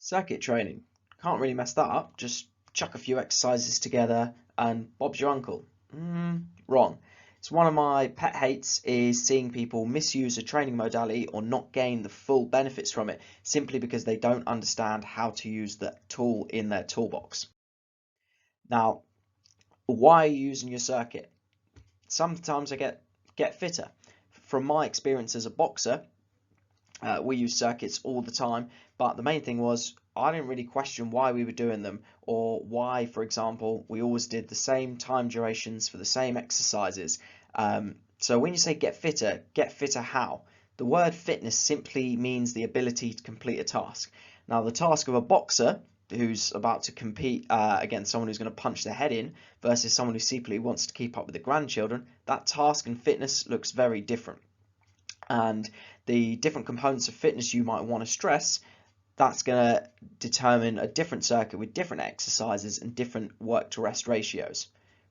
Circuit training. Can't really mess that up. Just chuck a few exercises together and Bob's your uncle. Wrong. It's one of my pet hates is seeing people misuse a training modality or not gain the full benefits from it simply because they don't understand how to use the tool in their toolbox. Now, why are you using your circuit? Sometimes I get fitter. From my experience as a boxer, we use circuits all the time, but the main thing was I didn't really question why we were doing them or why, for example, we always did the same time durations for the same exercises. So when you say get fitter how? The word fitness simply means the ability to complete a task. Now, the task of a boxer who's about to compete against someone who's going to punch their head in versus someone who simply wants to keep up with the grandchildren, that task and fitness looks very different. And the different components of fitness you might want to stress, that's going to determine a different circuit with different exercises and different work to rest ratios.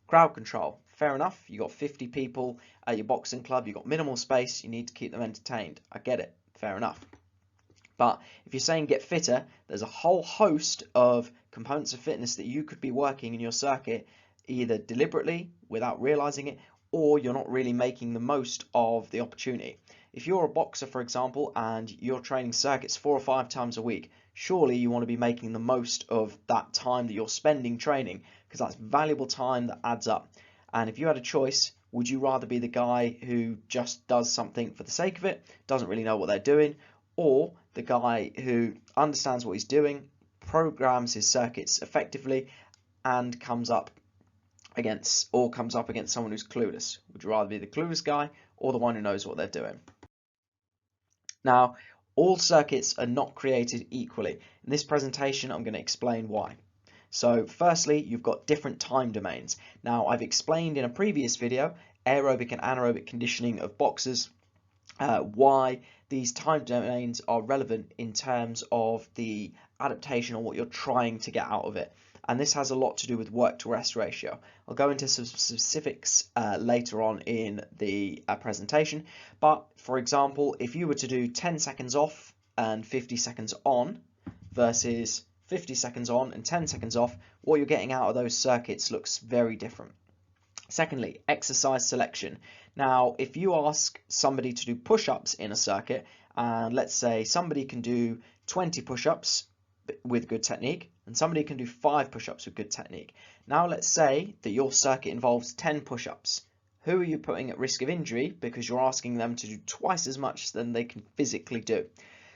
Crowd control, fair enough. You got 50 people at your boxing club, you've got minimal space, you need to keep them entertained. I get it, fair enough. But if you're saying get fitter, there's a whole host of components of fitness that you could be working in your circuit either deliberately without realizing it, or you're not really making the most of the opportunity. If you're a boxer, for example, and you're training circuits 4 or 5 times a week, surely you want to be making the most of that time that you're spending training, because that's valuable time that adds up. And if you had a choice, would you rather be the guy who just does something for the sake of it, doesn't really know what they're doing, or the guy who understands what he's doing, programs his circuits effectively, and comes up against someone who's clueless? Would you rather be the clueless guy or the one who knows what they're doing? Now, all circuits are not created equally. In this presentation, I'm going to explain why. So firstly, you've got different time domains. Now, I've explained in a previous video, aerobic and anaerobic conditioning of boxers, why these time domains are relevant in terms of the adaptation or what you're trying to get out of it. And this has a lot to do with work to rest ratio. I'll go into some specifics later on in the presentation. But for example, if you were to do 10 seconds off and 50 seconds on versus 50 seconds on and 10 seconds off, what you're getting out of those circuits looks very different. Secondly, exercise selection. Now, if you ask somebody to do push-ups in a circuit, and let's say somebody can do 20 push-ups with good technique, and somebody can do 5 push-ups with good technique. Now, let's say that your circuit involves 10 push-ups. Who are you putting at risk of injury because you're asking them to do twice as much than they can physically do?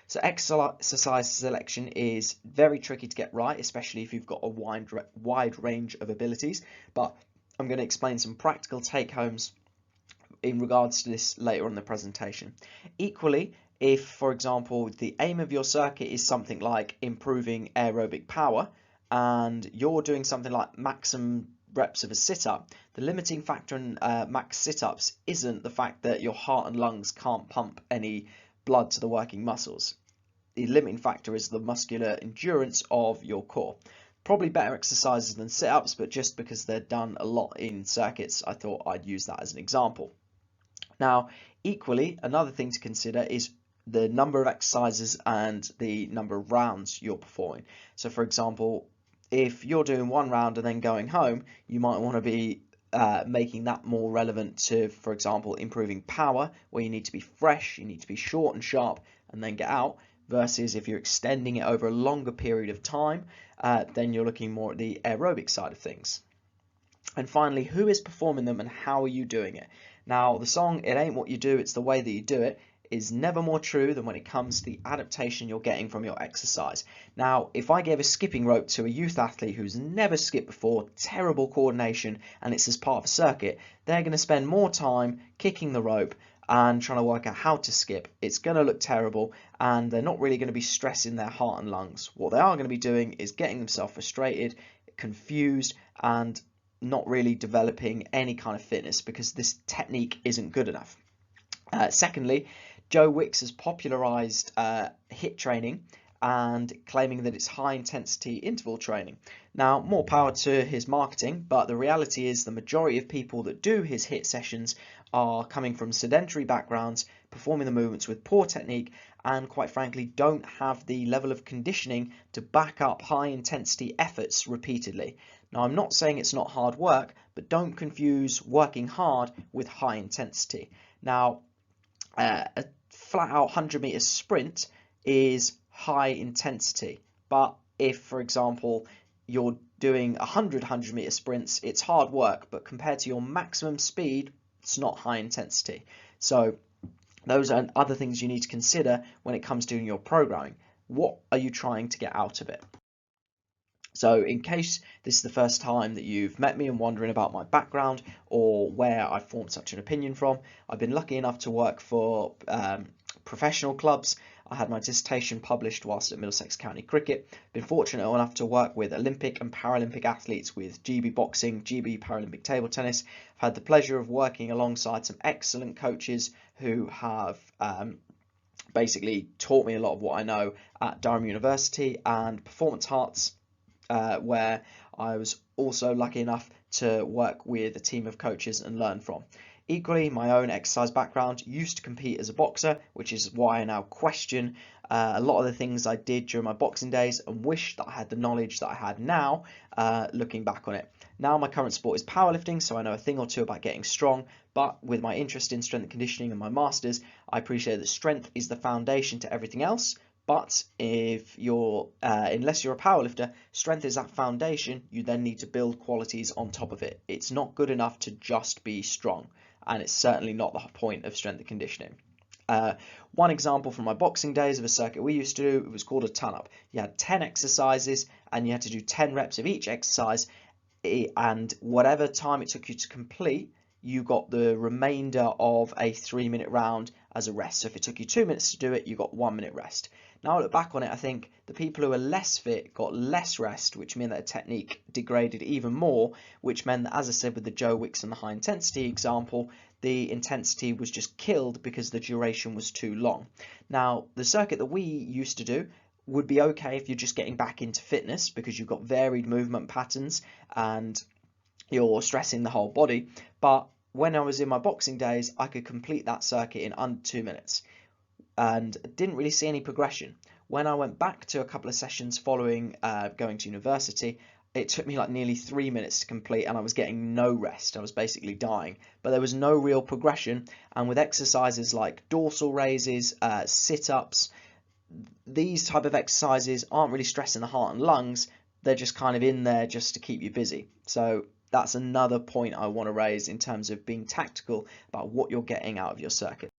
So exercise selection is very tricky to get right, especially if you've got a wide range of abilities. But I'm going to explain some practical take-homes in regards to this later on in the presentation. Equally, if, for example, the aim of your circuit is something like improving aerobic power, and you're doing something like maximum reps of a sit-up, the limiting factor in max sit-ups isn't the fact that your heart and lungs can't pump any blood to the working muscles. The limiting factor is the muscular endurance of your core. Probably better exercises than sit-ups, but just because they're done a lot in circuits, I thought I'd use that as an example. Now, equally, another thing to consider is the number of exercises and the number of rounds you're performing. So, for example, if you're doing 1 round and then going home, you might want to be making that more relevant to, for example, improving power, where you need to be fresh, you need to be short and sharp, and then get out, versus if you're extending it over a longer period of time, then you're looking more at the aerobic side of things. And finally, who is performing them and how are you doing it? Now, the song, "It Ain't What You Do, It's the Way That You Do It," is never more true than when it comes to the adaptation you're getting from your exercise. Now, if I gave a skipping rope to a youth athlete who's never skipped before, terrible coordination, and it's as part of a circuit, they're going to spend more time kicking the rope and trying to work out how to skip. It's going to look terrible, and they're not really going to be stressing their heart and lungs. What they are going to be doing is getting themselves frustrated, confused, and not really developing any kind of fitness because this technique isn't good enough. Secondly, Joe Wicks has popularized HIIT training and claiming that it's high intensity interval training. Now, more power to his marketing, but the reality is the majority of people that do his HIIT sessions are coming from sedentary backgrounds, performing the movements with poor technique, and quite frankly don't have the level of conditioning to back up high intensity efforts repeatedly. Now, I'm not saying it's not hard work, but don't confuse working hard with high intensity. Now, a flat out 100-meter sprint is high intensity, but if, for example, you're doing 100-meter sprints, it's hard work, but compared to your maximum speed, it's not high intensity. So those are other things you need to consider when it comes to doing your programming. What are you trying to get out of it? So in case this is the first time that you've met me and wondering about my background or where I formed such an opinion from, I've been lucky enough to work for professional clubs. I had my dissertation published whilst at Middlesex County Cricket. Been fortunate enough to work with Olympic and Paralympic athletes with GB boxing, GB Paralympic table tennis. I've had the pleasure of working alongside some excellent coaches who have basically taught me a lot of what I know at Durham University and Performance Hearts, where I was also lucky enough to work with a team of coaches and learn from. Equally, my own exercise background, used to compete as a boxer, which is why I now question a lot of the things I did during my boxing days and wish that I had the knowledge that I had now, looking back on it. Now my current sport is powerlifting, so I know a thing or two about getting strong, but with my interest in strength and conditioning and my masters, I appreciate that strength is the foundation to everything else. But if you're, unless you're a powerlifter, strength is that foundation. You then need to build qualities on top of it. It's not good enough to just be strong, and it's certainly not the point of strength and conditioning. One example from my boxing days of a circuit we used to do, it was called a ton-up. You had 10 exercises, and you had to do 10 reps of each exercise, and whatever time it took you to complete, you got the remainder of a 3-minute round as a rest. So if it took you 2 minutes to do it, you got 1 minute rest. Now I look back on it, I think the people who are less fit got less rest, which meant that the technique degraded even more, which meant that, as I said with the Joe Wicks and the high intensity example, the intensity was just killed because the duration was too long. Now, the circuit that we used to do would be okay if you're just getting back into fitness because you've got varied movement patterns and you're stressing the whole body. But when I was in my boxing days, I could complete that circuit in under 2 minutes and didn't really see any progression. When I went back to a couple of sessions following going to university, it took me like nearly 3 minutes to complete and I was getting no rest. I was basically dying, but there was no real progression. And with exercises like dorsal raises, sit-ups, these type of exercises aren't really stressing the heart and lungs. They're just kind of in there just to keep you busy. So that's another point I want to raise in terms of being tactical about what you're getting out of your circuit.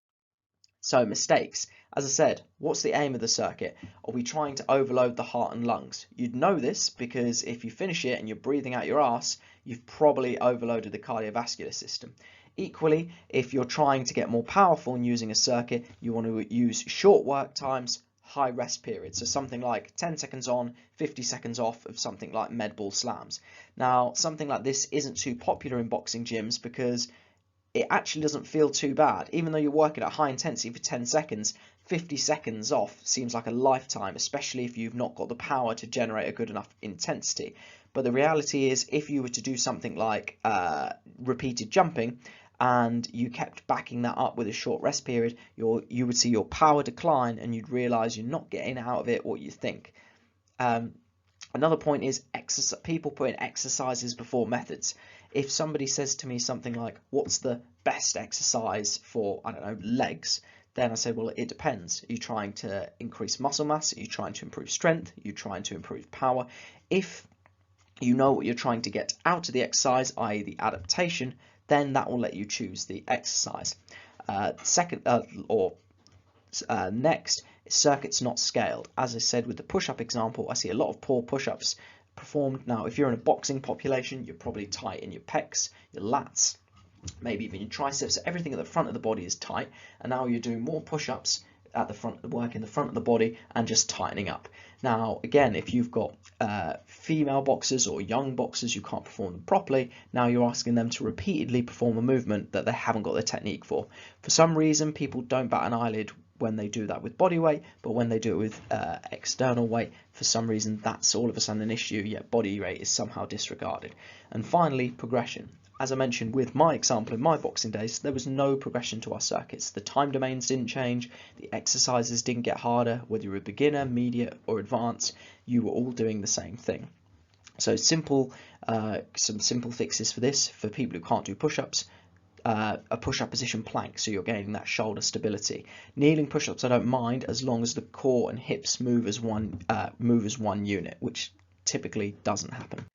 So mistakes. As I said, what's the aim of the circuit? Are we trying to overload the heart and lungs? You'd know this because if you finish it and you're breathing out your ass, you've probably overloaded the cardiovascular system. Equally, if you're trying to get more powerful and using a circuit, you want to use short work times, high rest periods. So something like 10 seconds on, 50 seconds off of something like med ball slams. Now, something like this isn't too popular in boxing gyms because it actually doesn't feel too bad. Even though you're working at high intensity for 10 seconds, 50 seconds off seems like a lifetime, especially if you've not got the power to generate a good enough intensity. But the reality is, if you were to do something like repeated jumping and you kept backing that up with a short rest period, you would see your power decline and you'd realize you're not getting out of it what you think. Another point is people putting exercises before methods. If somebody says to me something like, what's the best exercise for, I don't know, legs? Then I say, well, it depends. Are you trying to increase muscle mass? Are you trying to improve strength? Are you trying to improve power? If you know what you're trying to get out of the exercise, i.e. the adaptation, then that will let you choose the exercise. Next, circuits not scaled. As I said with the push-up example, I see a lot of poor push-ups performed. Now, if you're in a boxing population, you're probably tight in your pecs, your lats, maybe even your triceps. Everything at the front of the body is tight, and now you're doing more push-ups at the front, work in the front of the body and just tightening up. Now, again, if you've got female boxers or young boxers who can't perform them properly, now you're asking them to repeatedly perform a movement that they haven't got the technique for. For some reason, people don't bat an eyelid when they do that with body weight, but when they do it with external weight, for some reason that's all of a sudden an issue, yet body weight is somehow disregarded. And finally, progression. as I mentioned with my example in my boxing days, there was no progression to our circuits. The time domains didn't change, the exercises didn't get harder, whether you were a beginner, medium or advanced, you were all doing the same thing. So some simple fixes for this, for people who can't do push-ups. A push-up position plank, so you're gaining that shoulder stability. Kneeling push-ups I don't mind, as long as the core and hips move as one unit, which typically doesn't happen.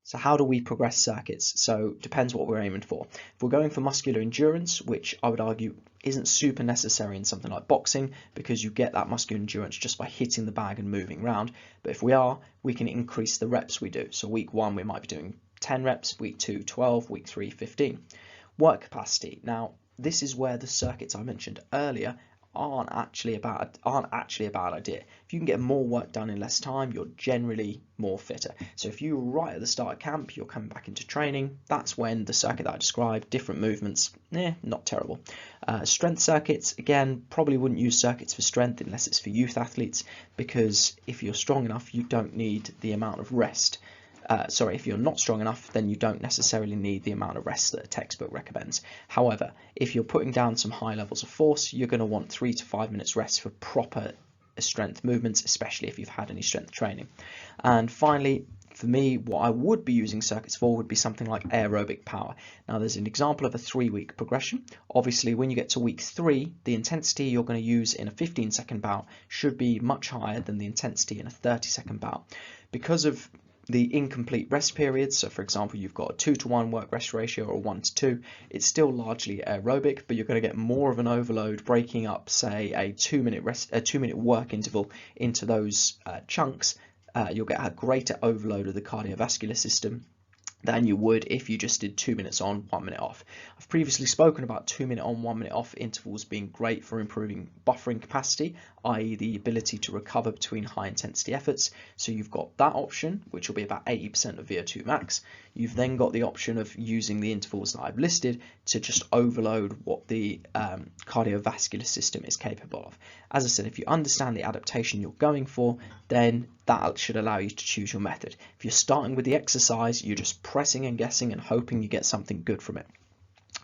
So how do we progress circuits? So depends what we're aiming for. If we're going for muscular endurance, which I would argue isn't super necessary in something like boxing, because you get that muscular endurance just by hitting the bag and moving around. But if we are, we can increase the reps we do. So week 1 we might be doing 10 reps, week 2 12, week 3 15. Work capacity. Now this is where the circuits I mentioned earlier aren't actually a bad idea. If you can get more work done in less time, you're generally more fitter. So if you're right at the start of camp, you're coming back into training, that's when the circuit that I described, different movements, not terrible. Strength circuits, again, probably wouldn't use circuits for strength unless it's for youth athletes, because if you're strong enough, you don't need the amount of rest. If you're not strong enough, then you don't necessarily need the amount of rest that a textbook recommends. However, if you're putting down some high levels of force, you're going to want 3 to 5 minutes rest for proper strength movements, especially if you've had any strength training. And finally, for me, what I would be using circuits for would be something like aerobic power. Now, there's an example of a 3-week progression. Obviously, when you get to week 3, the intensity you're going to use in a 15-second bout should be much higher than the intensity in a 30-second bout. Because of the incomplete rest periods, so for example you've got a 2-to-1 work rest ratio or 1-to-2, it's still largely aerobic, but you're going to get more of an overload breaking up, say, a 2-minute work interval into those chunks. You'll get a greater overload of the cardiovascular system than you would if you just did 2 minutes on, 1 minute off. I've previously spoken about 2 minute on, 1 minute off intervals being great for improving buffering capacity, i.e. the ability to recover between high intensity efforts. So you've got that option, which will be about 80% of VO2 max. You've then got the option of using the intervals that I've listed to just overload what the cardiovascular system is capable of. As I said, if you understand the adaptation you're going for, then that should allow you to choose your method. If you're starting with the exercise, you're just pressing and guessing and hoping you get something good from it.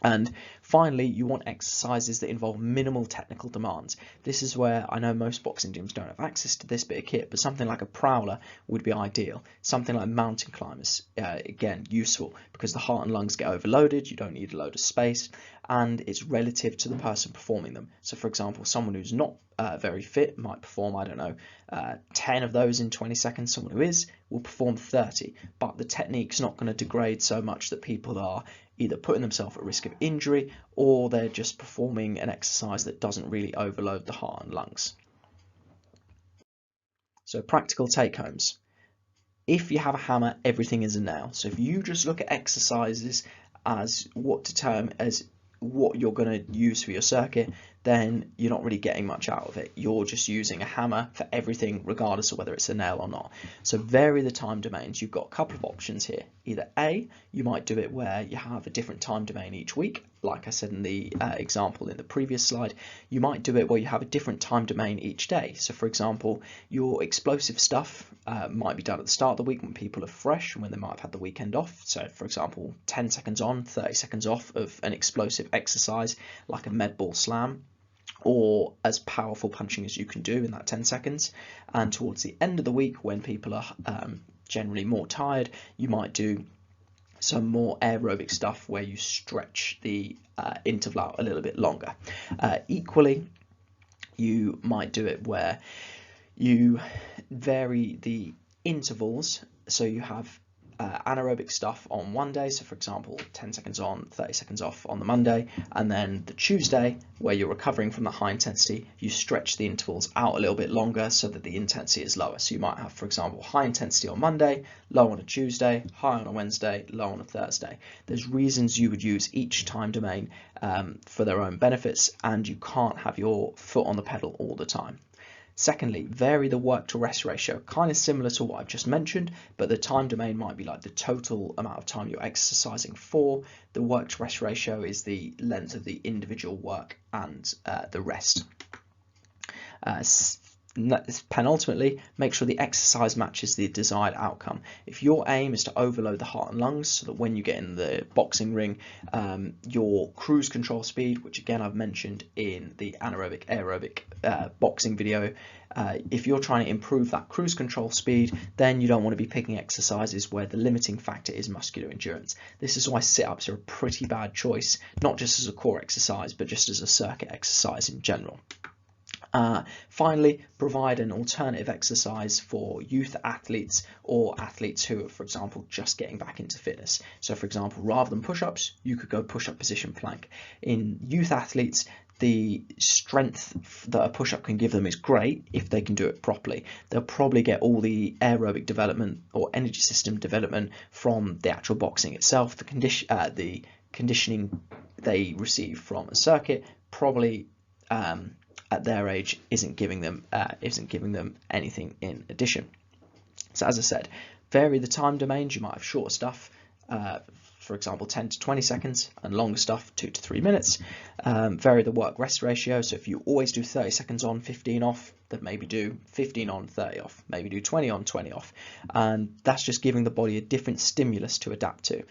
And finally, you want exercises that involve minimal technical demands. This is where I know most boxing gyms don't have access to this bit of kit, but something like a prowler would be ideal. Something like mountain climbers, again, useful because the heart and lungs get overloaded, you don't need a load of space, and it's relative to the person performing them. So for example, someone who's not very fit might perform, 10 of those in 20 seconds. Someone who is will perform 30, but the technique's not going to degrade so much that people are either putting themselves at risk of injury or they're just performing an exercise that doesn't really overload the heart and lungs. So practical take-homes. If you have a hammer, everything is a nail. So if you just look at exercises as what you're going to use for your circuit, then you're not really getting much out of it. You're just using a hammer for everything, regardless of whether it's a nail or not. So vary the time domains. You've got a couple of options here. Either A, you might do it where you have a different time domain each week. Like I said in the example in the previous slide, you might do it where you have a different time domain each day. So for example, your explosive stuff might be done at the start of the week when people are fresh and when they might have had the weekend off. So for example, 10 seconds on, 30 seconds off of an explosive exercise like a med ball slam, or as powerful punching as you can do in that 10 seconds. And towards the end of the week, when people are generally more tired, you might do some more aerobic stuff where you stretch the interval out a little bit longer. Equally, you might do it where you vary the intervals, so you have anaerobic stuff on one day, so for example 10 seconds on, 30 seconds off on the Monday, and then the Tuesday where you're recovering from the high intensity, you stretch the intervals out a little bit longer so that the intensity is lower. So you might have, for example, high intensity on Monday, low on a Tuesday, high on a Wednesday, low on a Thursday. There's reasons you would use each time domain for their own benefits, and you can't have your foot on the pedal all the time. Secondly, vary the work to rest ratio, kind of similar to what I've just mentioned, but the time domain might be like the total amount of time you're exercising for. The work to rest ratio is the length of the individual work and the rest. penultimately, make sure the exercise matches the desired outcome. If your aim is to overload the heart and lungs so that when you get in the boxing ring, your cruise control speed, which again I've mentioned in the anaerobic aerobic boxing video, if you're trying to improve that cruise control speed, then you don't want to be picking exercises where the limiting factor is muscular endurance. This is why sit-ups are a pretty bad choice, not just as a core exercise, but just as a circuit exercise in general. Finally, provide an alternative exercise for youth athletes or athletes who are, for example, just getting back into fitness. So, for example, rather than push-ups, you could go push-up position plank. In youth athletes, the strength that a push-up can give them is great if they can do it properly. They'll probably get all the aerobic development or energy system development from the actual boxing itself. The conditioning they receive from a circuit probably at their age isn't giving them anything in addition. So as I said, vary the time domains. You might have shorter stuff, for example 10 to 20 seconds, and longer stuff 2 to 3 minutes. Vary the work rest ratio. So if you always do 30 seconds on, 15 off, then maybe do 15 on, 30 off, maybe do 20 on, 20 off, and that's just giving the body a different stimulus to adapt to.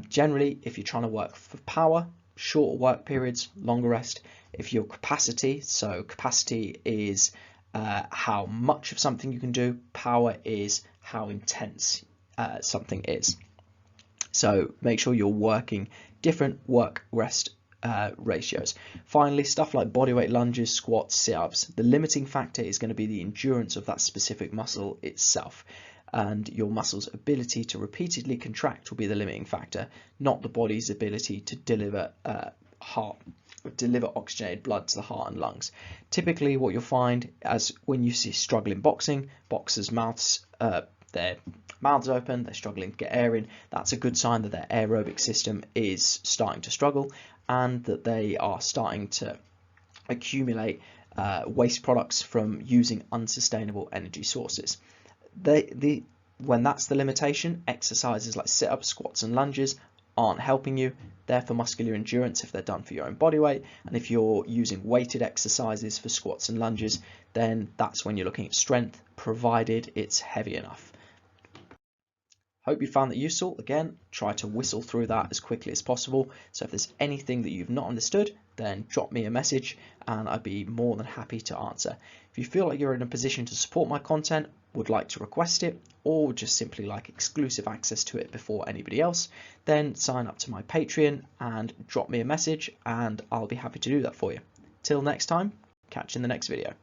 Generally, if you're trying to work for power, shorter work periods, longer rest. If your capacity, so capacity is how much of something you can do, power is how intense something is. So make sure you're working different work rest ratios. Finally, stuff like bodyweight lunges, squats, sit-ups, the limiting factor is going to be the endurance of that specific muscle itself. And your muscle's ability to repeatedly contract will be the limiting factor, not the body's ability to deliver oxygenated blood to the heart and lungs. Typically what you'll find as when you see struggle in boxing, boxers' mouths, their mouths open, they're struggling to get air in. That's a good sign that their aerobic system is starting to struggle and that they are starting to accumulate waste products from using unsustainable energy sources. When that's the limitation, exercises like sit-ups, squats and lunges aren't helping you. They're for muscular endurance if they're done for your own body weight, and if you're using weighted exercises for squats and lunges, then that's when you're looking at strength, provided it's heavy enough. Hope you found that useful. Again, try to whistle through that as quickly as possible. So if there's anything that you've not understood, then drop me a message and I'd be more than happy to answer. If you feel like you're in a position to support my content, would like to request it, or just simply like exclusive access to it before anybody else, then sign up to my Patreon and drop me a message and I'll be happy to do that for you. Till next time, catch you in the next video.